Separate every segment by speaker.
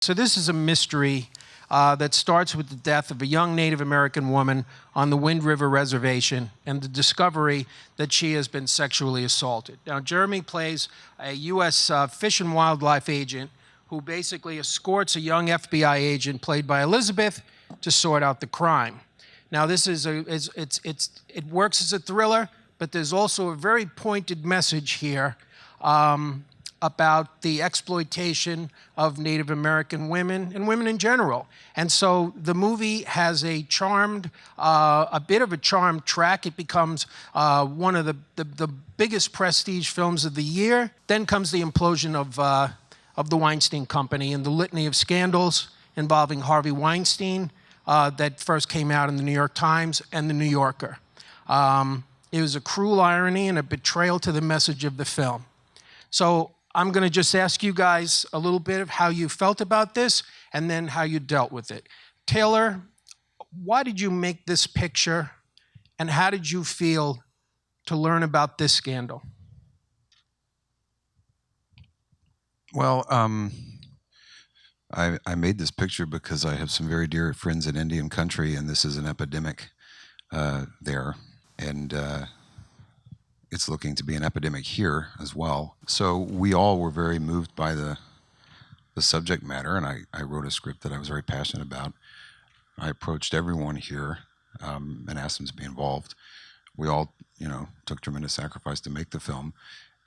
Speaker 1: So this is a mystery that starts with the death of a young Native American woman on the Wind River Reservation and the discovery that she has been sexually assaulted. Now, Jeremy plays a U.S. Fish and Wildlife agent who basically escorts a young FBI agent played by Elizabeth to sort out the crime. Now, this is it works as a thriller, but there's also a very pointed message here about the exploitation of Native American women and women in general. And so the movie has a bit of a charmed track. It becomes one of the biggest prestige films of the year. Then comes the implosion of the Weinstein Company and the litany of scandals involving Harvey Weinstein that first came out in the New York Times and the New Yorker. It was a cruel irony and a betrayal to the message of the film. So I'm going to just ask you guys a little bit of how you felt about this and then how you dealt with it. Taylor, why did you make this picture and how did you feel to learn about this scandal?
Speaker 2: Well, I made this picture because I have some very dear friends in Indian country, and this is an epidemic there. And it's looking to be an epidemic here as well. So we all were very moved by the subject matter, and I wrote a script that I was very passionate about. I approached everyone here and asked them to be involved. We all, took tremendous sacrifice to make the film,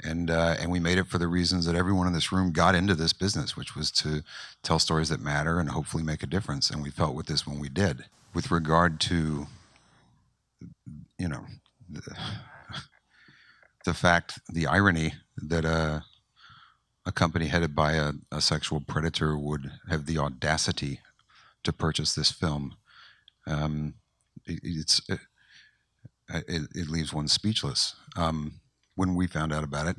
Speaker 2: and we made it for the reasons that everyone in this room got into this business, which was to tell stories that matter and hopefully make a difference. And we felt with this when we did. With regard to, the fact, the irony that a company headed by a sexual predator would have the audacity to purchase this film, it leaves one speechless. When we found out about it,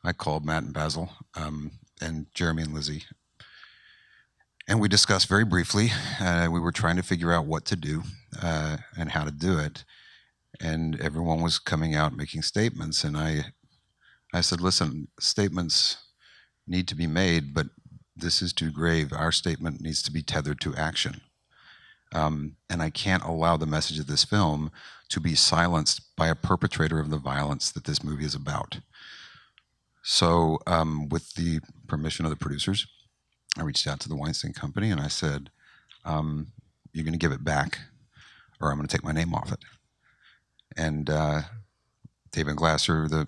Speaker 2: I called Matt and Basil and Jeremy and Lizzie, and we discussed very briefly. We were trying to figure out what to do and how to do it. And everyone was coming out making statements, and I said, listen, statements need to be made, but this is too grave. Our statement needs to be tethered to action. And I can't allow the message of this film to be silenced by a perpetrator of the violence that this movie is about. So with the permission of the producers, I reached out to the Weinstein Company and I said, you're going to give it back or I'm going to take my name off it. And David Glasser, the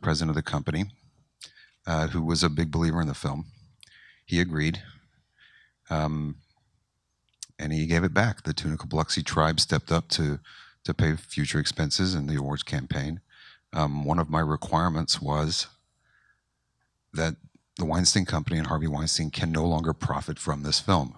Speaker 2: president of the company, who was a big believer in the film, he agreed, and he gave it back. The Tunica Biloxi tribe stepped up to pay future expenses in the awards campaign. One of my requirements was that the Weinstein Company and Harvey Weinstein can no longer profit from this film.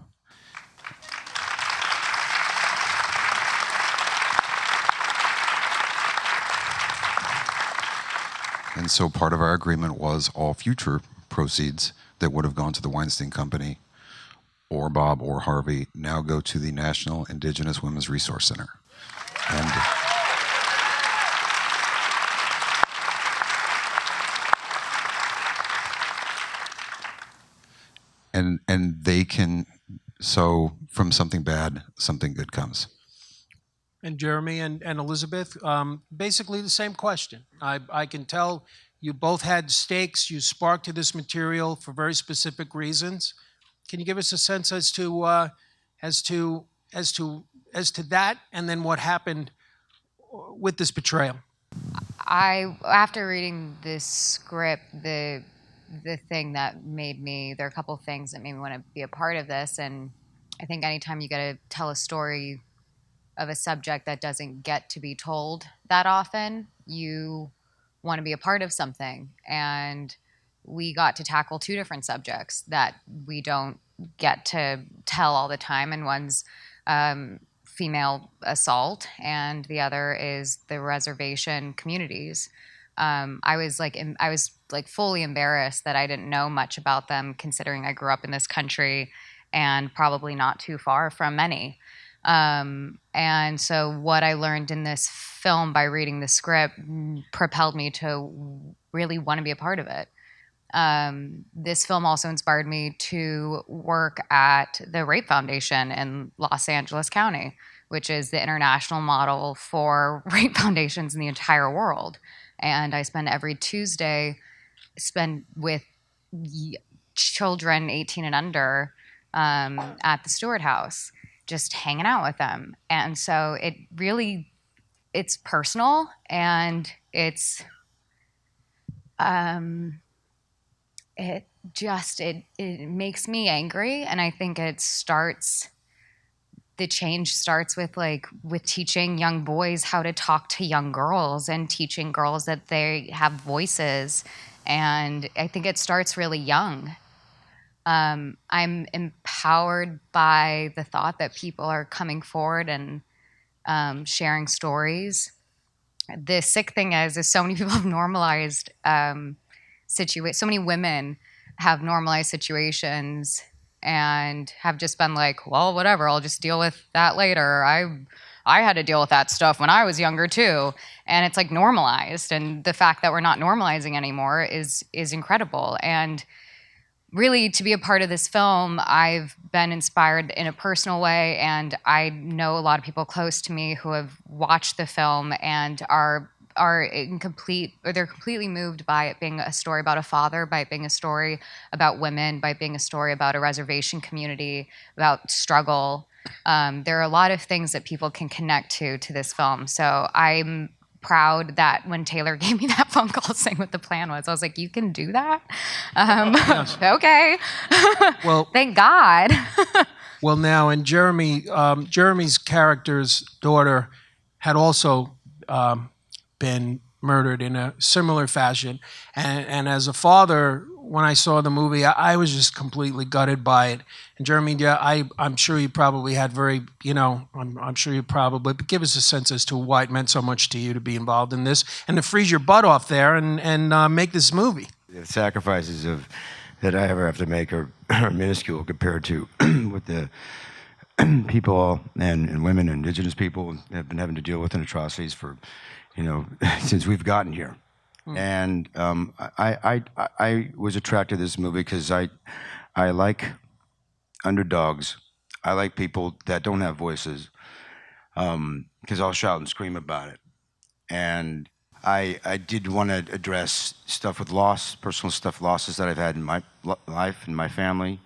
Speaker 2: And so part of our agreement was all future proceeds that would have gone to the Weinstein Company or Bob or Harvey now go to the National Indigenous Women's Resource Center. And they can, so from something bad, something good comes.
Speaker 1: And Jeremy and Elizabeth, basically the same question. I can tell you both had stakes. You sparked to this material for very specific reasons. Can you give us a sense as to that, and then what happened with this betrayal?
Speaker 3: After reading this script, the thing that made me, there are a couple of things that made me want to be a part of this, and I think anytime you get to tell a story of a subject that doesn't get to be told that often, you want to be a part of something. And we got to tackle two different subjects that we don't get to tell all the time, and one's female assault, and the other is the reservation communities. I was fully embarrassed that I didn't know much about them, considering I grew up in this country and probably not too far from many. And so what I learned in this film by reading the script propelled me to really want to be a part of it. This film also inspired me to work at the Rape Foundation in Los Angeles County, which is the international model for rape foundations in the entire world. And I spend every Tuesday with children 18 and under at the Stewart House, just hanging out with them. And so it's personal, and it makes me angry. And I think the change starts with teaching young boys how to talk to young girls and teaching girls that they have voices. And I think it starts really young. I'm empowered by the thought that people are coming forward and sharing stories. The sick thing is so many people have normalized so many women have normalized situations and have just been like, well, whatever, I'll just deal with that later. I had to deal with that stuff when I was younger too. And it's like normalized. And the fact that we're not normalizing anymore is incredible. And really, to be a part of this film, I've been inspired in a personal way, and I know a lot of people close to me who have watched the film and they're completely moved by it being a story about a father, by it being a story about women, by it being a story about a reservation community, about struggle. There are a lot of things that people can connect to this film. So I'm proud that when Taylor gave me that phone call saying what the plan was, I was like, you can do that?
Speaker 1: Yes.
Speaker 3: Okay.
Speaker 1: Well,
Speaker 3: thank God.
Speaker 1: well, now, and Jeremy's character's daughter had also been murdered in a similar fashion. And as a father, when I saw the movie, I was just completely gutted by it. And Jeremy, yeah, I'm sure you probably had I'm sure you probably, but give us a sense as to why it meant so much to you to be involved in this and to freeze your butt off there and make this movie.
Speaker 4: The sacrifices that I ever have to make are minuscule compared to what the people and women, indigenous people, have been having to deal with in atrocities for, since we've gotten here. And I was attracted to this movie because I like underdogs. I like people that don't have voices, because I'll shout and scream about it. And I did want to address stuff with loss, personal stuff, losses that I've had in my life and my family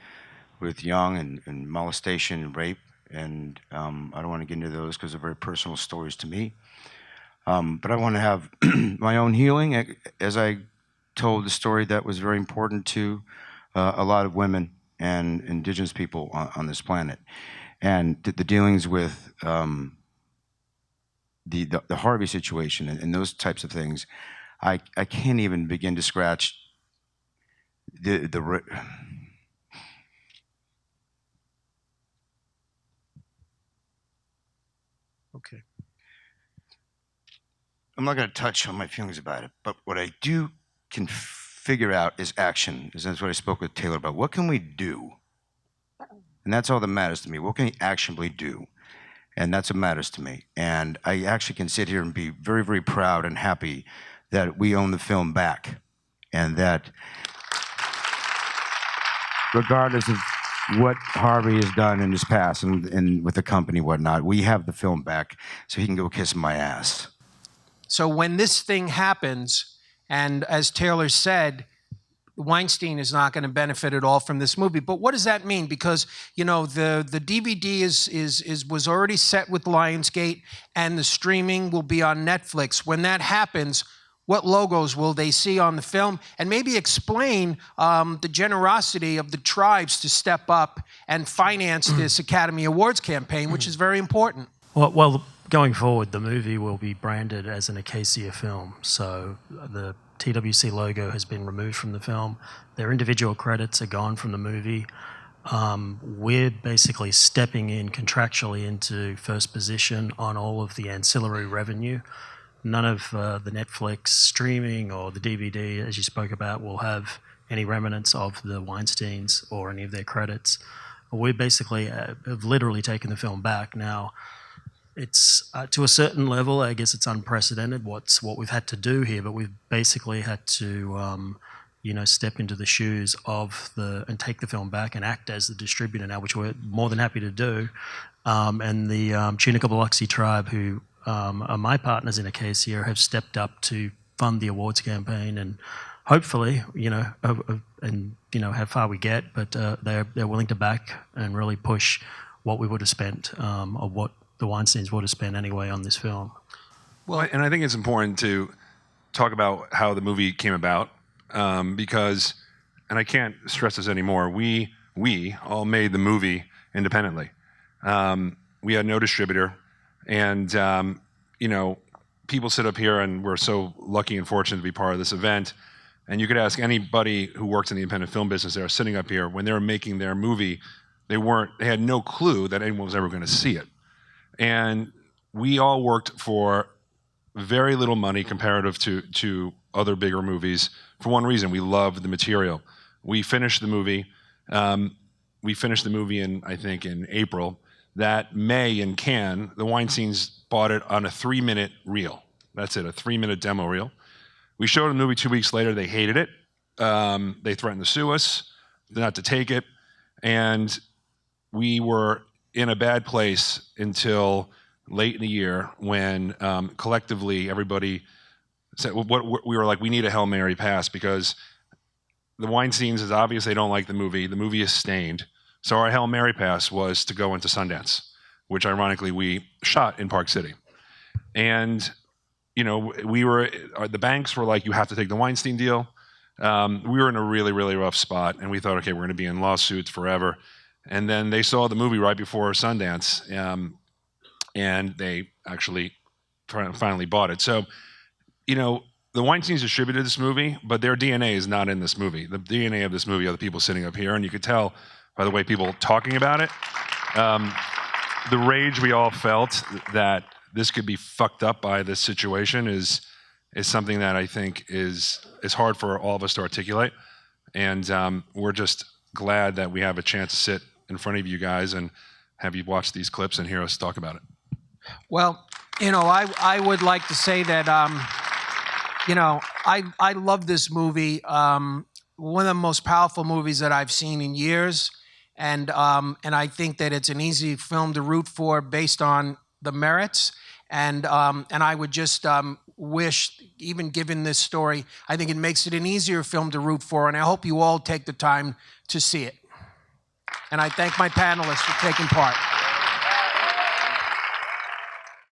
Speaker 4: with young and molestation and rape. And I don't want to get into those because they're very personal stories to me. But I want to have my own healing, as I told the story that was very important to a lot of women and indigenous people on this planet. And the dealings with the Harvey situation and those types of things, I can't even begin to scratch the
Speaker 1: Okay.
Speaker 4: I'm not going to touch on my feelings about it, but what I can figure out is action. That's what I spoke with Taylor about. What can we do? And that's all that matters to me. What can we actionably do? And that's what matters to me. And I actually can sit here and be very, very proud and happy that we own the film back. And that regardless of what Harvey has done in his past and with the company and whatnot, we have the film back so he can go kiss my ass.
Speaker 1: So when this thing happens, and as Taylor said, Weinstein is not going to benefit at all from this movie. But what does that mean? Because the DVD was already set with Lionsgate, and the streaming will be on Netflix. When that happens, what logos will they see on the film? And maybe explain the generosity of the tribes to step up and finance this Academy Awards campaign, which is very important.
Speaker 5: Well, going forward, the movie will be branded as an Acacia film. So the TWC logo has been removed from the film. Their individual credits are gone from the movie. We're basically stepping in contractually into first position on all of the ancillary revenue. None of the Netflix streaming or the DVD, as you spoke about, will have any remnants of the Weinsteins or any of their credits. We basically have literally taken the film back. Now, it's to a certain level, I guess it's unprecedented what we've had to do here, but we've basically had to step into the shoes of and take the film back and act as the distributor now, which we're more than happy to do. And the Tunica Biloxi tribe, who are my partners in Acacia, have stepped up to fund the awards campaign, and hopefully, how far we get, but they're willing to back and really push what we would have spent, or what the Weinsteins would have spent anyway on this film.
Speaker 6: Well, and I think it's important to talk about how the movie came about, because, and I can't stress this anymore, we all made the movie independently. We had no distributor, and people sit up here, and we're so lucky and fortunate to be part of this event. And you could ask anybody who works in the independent film business that are sitting up here, when they were making their movie, they had no clue that anyone was ever going to see it. And we all worked for very little money comparative to other bigger movies for one reason: we loved the material. We finished the movie. I think in April. That May in Cannes, the Weinsteins bought it on a 3-minute reel. That's it, a 3-minute demo reel. We showed them the movie 2 weeks later. They hated it. They threatened to sue us, not to take it. And we were in a bad place until late in the year when collectively everybody said, we were like, we need a Hail Mary pass, because the Weinsteins is obvious they don't like the movie. The movie is stained. So our Hail Mary pass was to go into Sundance, which ironically we shot in Park City. And the banks were like, you have to take the Weinstein deal. We were in a really, really rough spot, and we thought, okay, we're going to be in lawsuits forever. And then they saw the movie right before Sundance, and they actually finally bought it. So, the Weinsteins distributed this movie, but their DNA is not in this movie. The DNA of this movie are the people sitting up here, and you could tell by the way people talking about it. The rage we all felt that this could be fucked up by this situation is something that I think is hard for all of us to articulate. And we're just glad that we have a chance to sit in front of you guys and have you watch these clips and hear us talk about it.
Speaker 1: Well, I would like to say that, I love this movie. One of the most powerful movies that I've seen in years. And I think that it's an easy film to root for based on the merits. And I would just wish, even given this story, I think it makes it an easier film to root for. And I hope you all take the time to see it. And I thank my panelists for taking part.